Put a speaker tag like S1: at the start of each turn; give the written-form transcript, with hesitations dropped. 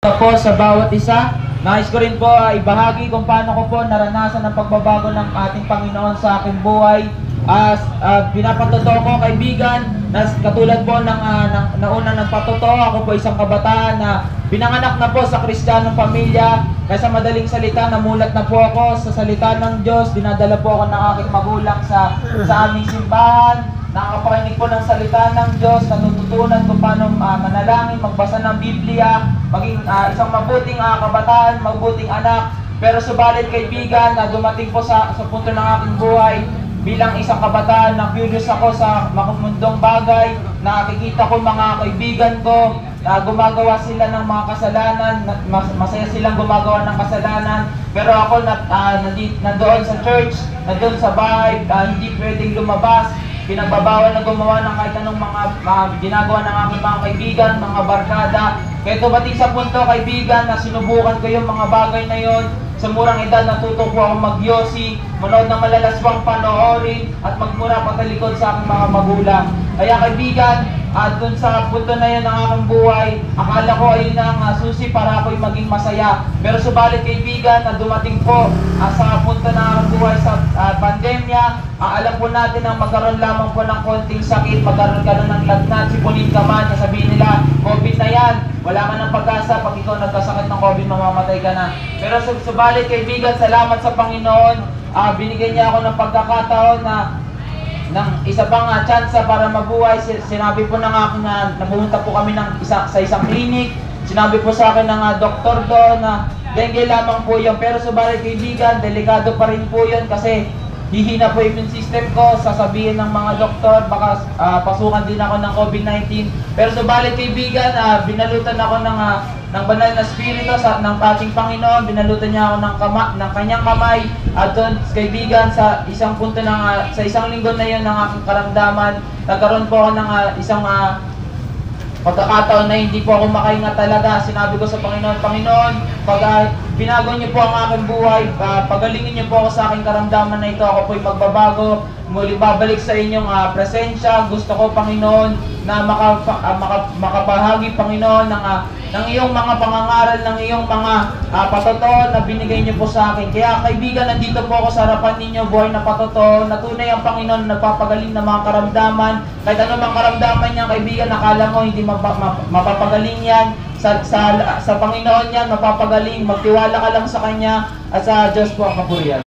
S1: Po sa bawat isa. Nais ko rin po ibahagi kung paano ko po naranasan ang pagbabago ng ating Panginoon sa aking buhay. Pinapatotoo ko, kaibigan, na katulad po ng nauna nagpatotoo, ako po isang kabataan na pinanganak na po sa Kristiyanong pamilya. Kaysa madaling salita, namulat na po ako sa salita ng Diyos. Dinadala po ako ng aking magulang sa aming simbahan. Nakakapakinig po ng salita ng Diyos, natututunan kung paano manalangin, magbasa ng Biblia, maging isang mabuting kabataan, mabuting anak. Pero subalit kaibigan, na dumating po sa punto ng aking buhay, bilang isang kabataan na curious ako sa makamundong bagay, nakikita ko mga kaibigan ko na gumagawa sila ng mga kasalanan, masaya silang gumagawa ng kasalanan, pero ako nandoon sa church, nandoon sa bahay, hindi pwedeng lumabas. Pinagbabawal na gumawa ng kahit anong mga ginagawa ng aking mga kaibigan, mga barkada. Kaya dumating sa punto, kaibigan, na sinubukan ko yung mga bagay na yon. Sa murang edad, natuto po akong magyosi, manood ng malalaswang panoorin, at magmura patalikod sa aking mga magulang. Kaya kaibigan, dun sa punto na yun ng aking buhay, akala ko ayun ang susi para ako'y maging masaya. Pero subalit kaibigan, na dumating po sa punto ng aking buhay sa pandemya, alam po natin na magkaroon lamang po ng konting sakit, magkaroon ka ng lagnat, sipunin ka man, sabihin nila, COVID na yan, wala ka ng pag-asa, pag ikaw nagkasakit ng COVID, mamamatay ka na. Pero subalit kaibigan, salamat sa Panginoon, binigyan niya ako ng pagkakataon na ng isa pang chance para mabuhay. Sinabi po ng akin na napunta po kami sa isang clinic. Sinabi po sa akin ng doktor doon na dengue lamang po yun. Pero subalit kaibigan, delikado pa rin po yun kasi hihina po yung immune system ko. Sasabihin ng mga doktor, baka pasukan din ako ng COVID-19. Pero subalit kaibigan, binalutan ako ng banal na spirito ng ating Panginoon. Binalutan niya ako ng kanyang kamay. At doon, kaibigan, sa isang punto sa isang linggo na yun ng aking karamdaman, nagkaroon po ako ng isang pagkakataon na hindi po ako makahinga talaga. Sinabi ko sa Panginoon, Panginoon, pag binago niyo po ang aking buhay, pagalingin niyo po ako sa aking karamdaman na ito, ako po'y magbabago, muli babalik sa inyong presensya. Gusto ko, Panginoon, na makapahagi, Panginoon, ng iyong mga pangangaral, ng iyong mga patotoo na binigay niyo po sa akin. Kaya kaibigan, nandito po ako sa harapan ninyo, buhay na patotoo, na tunay ang Panginoon na nagpapagaling ng mga karamdaman. Kahit ano mang karamdaman niya, kaibigan, nakala mo hindi mapapagaling yan. Sa Panginoon yan, mapapagaling. Magtiwala ka lang sa Kanya at sa Diyos po ang kapurihan.